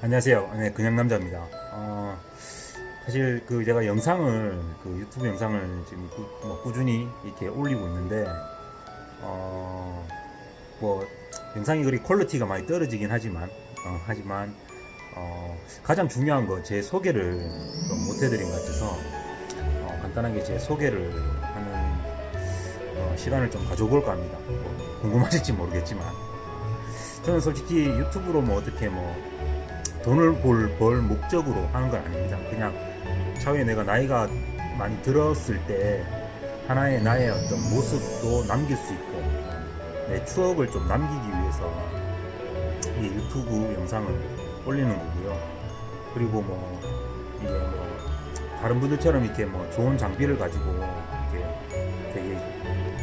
안녕하세요. 네, 그냥 남자입니다. 사실 제가 영상을 유튜브 영상을 지금 꾸준히 이렇게 올리고 있는데 뭐 영상이 그리 퀄리티가 많이 떨어지긴 하지만 가장 중요한 거 제 소개를 좀 못 해드린 것 같아서 간단하게 제 소개를 하는 시간을 좀 가져볼까 합니다. 궁금하실지 모르겠지만 저는 솔직히 유튜브로 뭐 어떻게 뭐 돈을 벌 목적으로 하는 건 아닙니다. 그냥 차후에 내가 나이가 많이 들었을 때 하나의 나의 어떤 모습도 남길 수 있고 내 추억을 좀 남기기 위해서 이 유튜브 영상을 올리는 거고요. 그리고 뭐 이게 뭐 다른 분들처럼 이렇게 뭐 좋은 장비를 가지고 이렇게 되게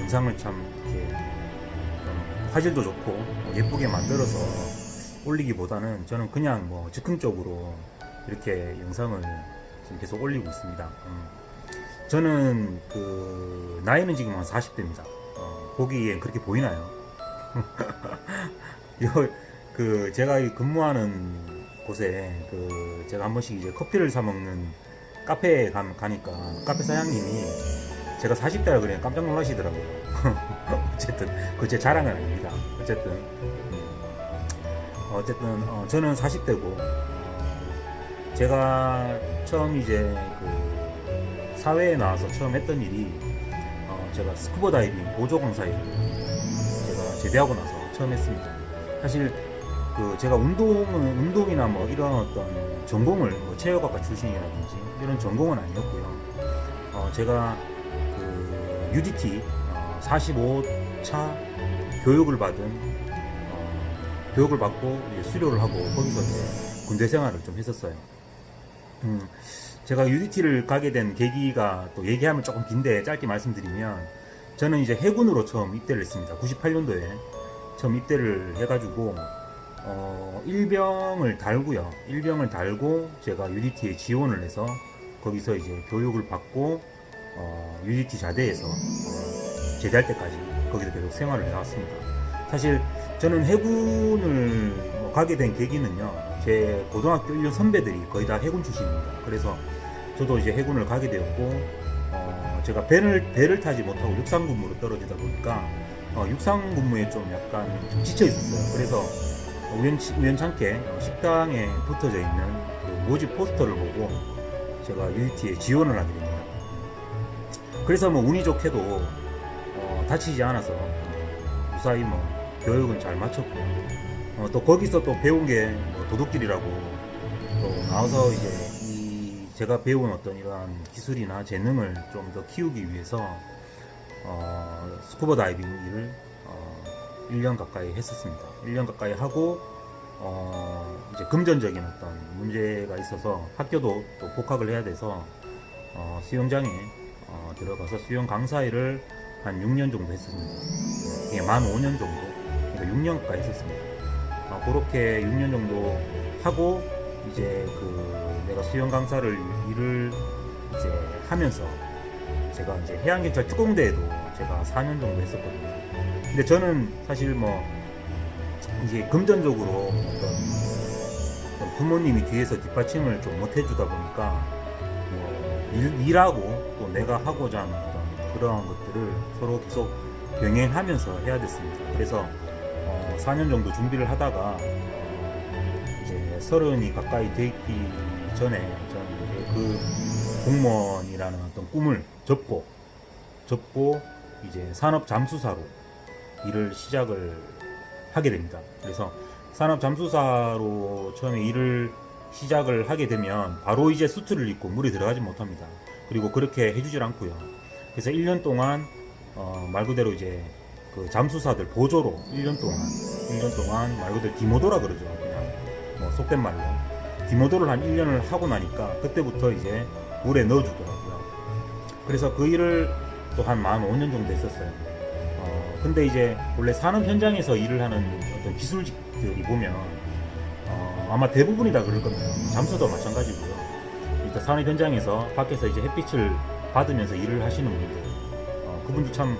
영상을 참 이렇게 좀 화질도 좋고 예쁘게 만들어서 올리기보다는 저는 그냥 뭐 즉흥적으로 이렇게 영상을 지금 계속 올리고 있습니다. 저는 나이는 지금 한 40대입니다. 보기엔 그렇게 보이나요? 제가 근무하는 곳에 제가 한 번씩 이제 커피를 사 먹는 카페에 가니까 카페 사장님이 제가 40대라 그래 깜짝 놀라시더라고요. 어쨌든 제 자랑은 아닙니다. 어쨌든 저는 40대고 제가 처음 이제 사회에 나와서 처음 했던 일이 제가 스쿠버 다이빙 보조 강사 일을 제가 제대하고 나서 처음 했습니다. 사실 제가 운동이나 뭐 이런 어떤 전공을 뭐 체육학과 출신이라든지 이런 전공은 아니었고요. 제가 UDT 45차 교육을 받고 이제 수료를 하고 거기서 이제 군대 생활을 좀 했었어요. 제가 UDT를 가게 된 계기가 또 얘기하면 조금 긴데 짧게 말씀드리면 저는 이제 해군으로 처음 입대를 했습니다. 98년도에 처음 입대를 해가지고 일병을 달고 제가 UDT에 지원을 해서 거기서 이제 교육을 받고 UDT 자대에서 제대할 때까지 거기서 계속 생활을 해왔습니다. 사실 저는 해군을 가게 된 계기는요, 제 고등학교 1년 선배들이 거의 다 해군 출신입니다. 그래서 저도 이제 해군을 가게 되었고, 제가 배를 타지 못하고 육상 근무로 떨어지다 보니까 육상 근무에 좀 약간 좀 지쳐 있었어요. 그래서 우연찮게 식당에 붙어져 있는 모집 포스터를 보고 제가 UDT에 지원을 하게 됩니다. 그래서 뭐 운이 좋게도 다치지 않아서 무사히 뭐 교육은 잘 마쳤고요. 또 거기서 또 배운 게 뭐 도둑질이라고 또 나와서 이제 제가 배운 어떤 이러한 기술이나 재능을 좀 더 키우기 위해서 스쿠버 다이빙 일을 1년 가까이 했었습니다. 1년 가까이 하고 이제 금전적인 어떤 문제가 있어서 학교도 또 복학을 해야 돼서 수영장에 들어가서 수영 강사 일을 한 6년 정도 했었습니다. 이게 만 5년 정도, 그러니까 6년 가까이 했었습니다. 그렇게 6년 정도 하고 이제 내가 수영 강사를 일을 이제 하면서 제가 이제 해양경찰 특공대에도 제가 4년 정도 했었거든요. 근데 저는 사실 뭐 이제 금전적으로 어떤 부모님이 뒤에서 뒷받침을 좀 못 해주다 보니까 뭐 일하고 또 내가 하고자 하는 어떤 그러한 것들을 서로 계속 병행하면서 해야 됐습니다. 그래서 4년 정도 준비를 하다가 이제 30이 가까이 되기 전에 저는 그 공무원이라는 어떤 꿈을 접고 이제 산업 잠수사로 일을 시작을 하게 됩니다. 그래서 산업 잠수사로 처음에 일을 시작을 하게 되면 바로 이제 수트를 입고 물에 들어가지 못합니다. 그리고 그렇게 해주질 않고요. 그래서 1년 동안 말 그대로 이제 잠수사들 보조로 1년 동안 말 그대로 디모도라 그러죠. 그냥 뭐 속된 말로 디모도를 한 1년을 하고 나니까 그때부터 이제 물에 넣어주더라고요. 그래서 그 일을 또 한 만 5년 정도 했었어요. 근데 이제 원래 산업 현장에서 일을 하는 어떤 기술직들이 보면 아마 대부분이 다 그럴 겁니다. 잠수도 마찬가지고요. 일단 산업 현장에서 밖에서 이제 햇빛을 받으면서 일을 하시는 분들, 그분도 참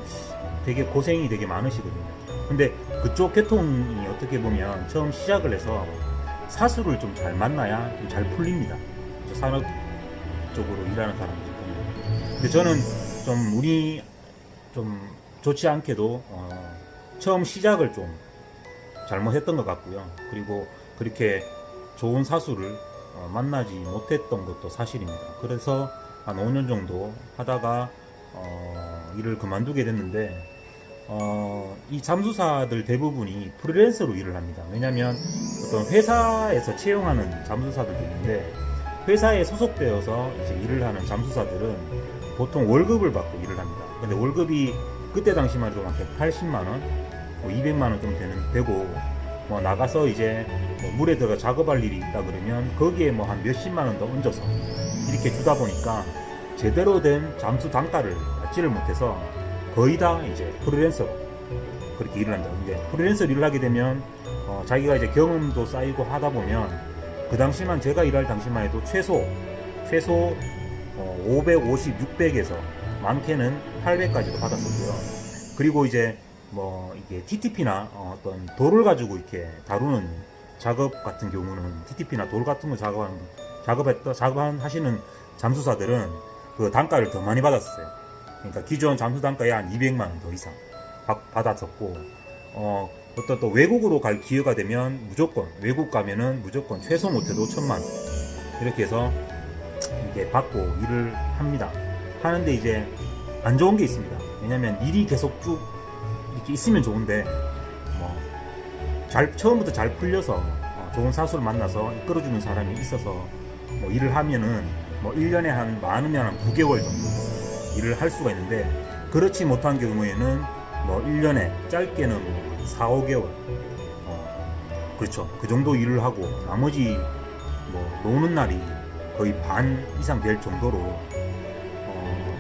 되게 고생이 되게 많으시거든요. 근데 그쪽 계통이 어떻게 보면 처음 시작을 해서 사수를 좀 잘 만나야 좀 잘 풀립니다. 산업 쪽으로 일하는 사람들 보면. 근데 저는 좀 운이 좀 좋지 않게도 처음 시작을 좀 잘못했던 것 같고요. 그리고 그렇게 좋은 사수를 만나지 못했던 것도 사실입니다. 그래서 한 5년 정도 하다가 일을 그만두게 됐는데 이 잠수사들 대부분이 프리랜서로 일을 합니다. 왜냐하면 어떤 회사에서 채용하는 잠수사들도 있는데 회사에 소속되어서 이제 일을 하는 잠수사들은 보통 월급을 받고 일을 합니다. 근데 월급이 그때 당시만 해도 막 180만 원, 뭐 200만 원 좀 되고 뭐 나가서 이제 뭐 물에 들어가 작업할 일이 있다 그러면 거기에 뭐 한 몇십만 원 더 얹어서 이렇게 주다 보니까 제대로 된 잠수 단가를 받지를 못해서 거의 다 이제 프리랜서로 그렇게 일을 한다. 근데 프리랜서로 일을 하게 되면 자기가 이제 경험도 쌓이고 하다 보면 그 당시만 제가 일할 당시만 해도 최소 550, 600에서 많게는 800까지도 받았었고요. 그리고 이제 뭐 이게 TTP나 어떤 돌을 가지고 이렇게 다루는 작업 같은 경우는 TTP나 돌 같은 거 작업하시는 잠수사들은 그 단가를 더 많이 받았어요. 그러니까 기존 잠수 단가에 한 200만 원 더 이상 받았었고 어떤 또 외국으로 갈 기회가 되면 무조건 외국 가면은 무조건 최소 못해도 1000만 원 이렇게 해서 이렇게 받고 일을 합니다. 하는데 이제 안 좋은 게 있습니다. 왜냐면 일이 계속 쭉 이렇게 있으면 좋은데 처음부터 잘 풀려서 좋은 사수를 만나서 이끌어주는 사람이 있어서 뭐 일을 하면은 뭐 1년에 한 많으면 한 9개월 정도 일을 할 수가 있는데 그렇지 못한 경우에는 뭐 1년에 짧게는 뭐 4, 5개월 그렇죠. 그 정도 일을 하고 나머지 뭐 노는 날이 거의 반 이상 될 정도로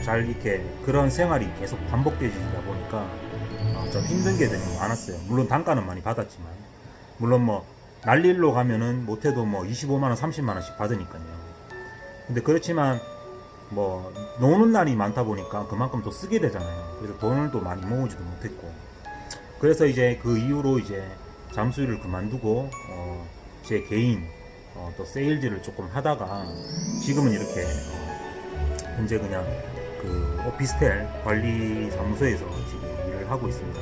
잘 이렇게 그런 생활이 계속 반복되지다 보니까 좀 힘든 게 되게 많았어요. 물론 단가는 많이 받았지만 물론 뭐 날일로 가면은 못해도 뭐 25만원 30만원씩 받으니까요. 근데 그렇지만 뭐 노는 날이 많다 보니까 그만큼 또 쓰게 되잖아요. 그래서 돈을 또 많이 모으지도 못했고 그래서 이제 그 이후로 이제 잠수일을 그만두고 제 개인 또 세일즈를 조금 하다가 지금은 이렇게 현재 그냥 그 오피스텔 관리 사무소에서 지금 일을 하고 있습니다.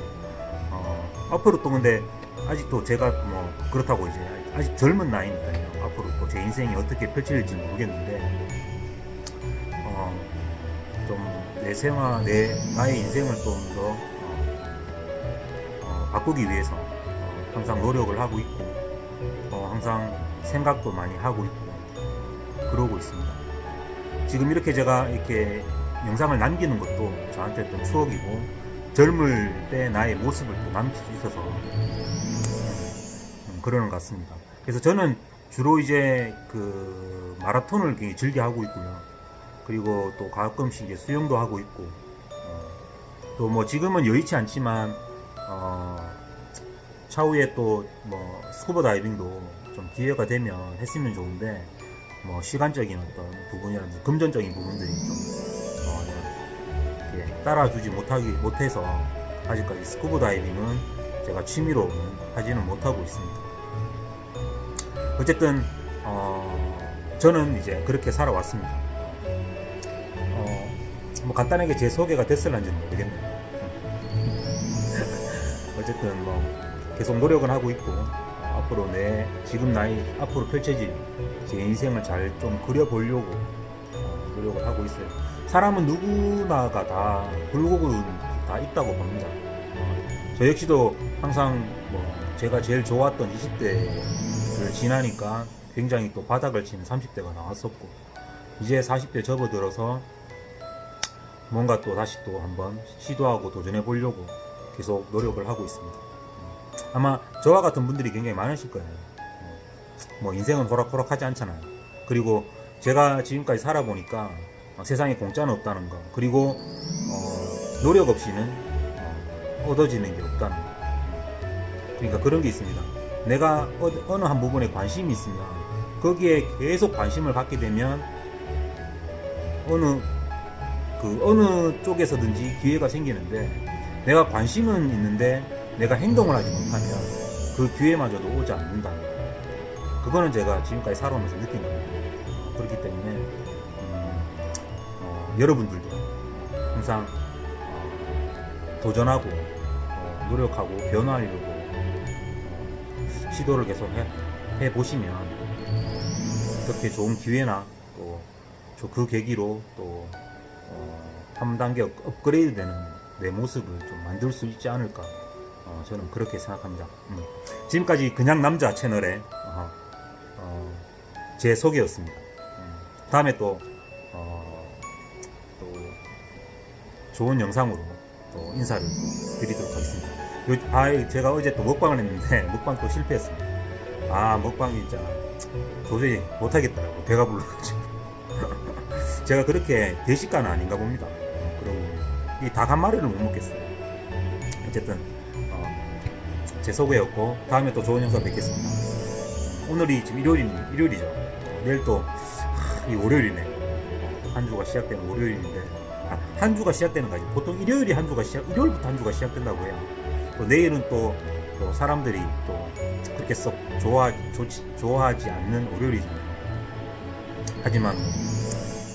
앞으로 또 근데 아직도 제가 뭐 그렇다고 이제 아직 젊은 나이니까요. 앞으로 또 제 인생이 어떻게 펼쳐질지 모르겠는데 좀 나의 인생을 좀 더 바꾸기 위해서 항상 노력을 하고 있고 항상 생각도 많이 하고 있고 그러고 있습니다. 지금 이렇게 제가 이렇게 영상을 남기는 것도 저한테 어떤 추억이고 젊을 때 나의 모습을 또 남길 수 있어서 그러는 것 같습니다. 그래서 저는 주로 이제 그 마라톤을 굉장히 즐겨 하고 있고요. 그리고 또 가끔씩 이제 수영도 하고 있고 또 뭐 지금은 여의치 않지만 차후에 또 뭐 스쿠버 다이빙도 좀 기회가 되면 했으면 좋은데 뭐 시간적인 어떤 부분이라든지 금전적인 부분들이 좀 이렇게 따라주지 못해서 아직까지 스쿠버 다이빙은 제가 취미로는 하지는 못하고 있습니다. 어쨌든 저는 이제 그렇게 살아왔습니다. 뭐 간단하게 제 소개가 됐을런지는 모르겠네요. 어쨌든 뭐 계속 노력은 하고 있고 앞으로 지금 나이 앞으로 펼쳐질 제 인생을 잘 좀 그려보려고 노력을 하고 있어요. 사람은 누구나가 다 굴곡은 다 있다고 봅니다. 저 역시도 항상 뭐 제가 제일 좋았던 20대를 지나니까 굉장히 또 바닥을 치는 30대가 나왔었고 이제 40대 접어들어서 뭔가 또 다시 또 한번 시도하고 도전해 보려고 계속 노력을 하고 있습니다. 아마 저와 같은 분들이 굉장히 많으실 거예요. 뭐 인생은 호락호락하지 않잖아요. 그리고 제가 지금까지 살아보니까 세상에 공짜는 없다는 거, 그리고 노력 없이는 얻어지는 게 없다는 거. 그러니까 그런 게 있습니다. 내가 어느 한 부분에 관심이 있으면 거기에 계속 관심을 갖게 되면 어느 쪽에서든지 기회가 생기는데 내가 관심은 있는데 내가 행동을 하지 못하면 그 기회마저도 오지 않는다는 거예요. 그거는 제가 지금까지 살아오면서 느낀 겁니다. 그렇기 때문에 여러분들도 항상 도전하고 노력하고 변화하려고 시도를 계속 해보시면 어떻게 좋은 기회나 또 그 계기로 또 한 단계 업그레이드 되는 내 모습을 좀 만들 수 있지 않을까, 저는 그렇게 생각합니다. 지금까지 그냥 남자 채널의 제 소개였습니다. 다음에 또 좋은 영상으로 또 인사를 드리도록 하겠습니다. 제가 어제 또 먹방을 했는데 먹방 또 실패했습니다. 먹방이 진짜 도저히 못하겠더라고, 배가 불러가지고. 제가 그렇게 대식가는 아닌가 봅니다. 그리고 이 닭 한 마리를 못 먹겠어요. 어쨌든 제 소개였고, 다음에 또 좋은 영상 뵙겠습니다. 오늘이 지금 일요일이죠. 내일 또 이 월요일이네. 한 주가 시작되는 월요일인데, 한 주가 시작되는 거지. 보통 일요일부터 한 주가 시작된다고 해요. 또 내일은 또 사람들이 또 그렇게 썩 좋아하지 않는 월요일이잖아요. 하지만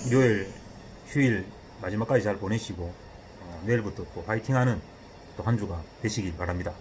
일요일 휴일 마지막까지 잘 보내시고, 내일부터 또 파이팅하는 또 한 주가 되시길 바랍니다.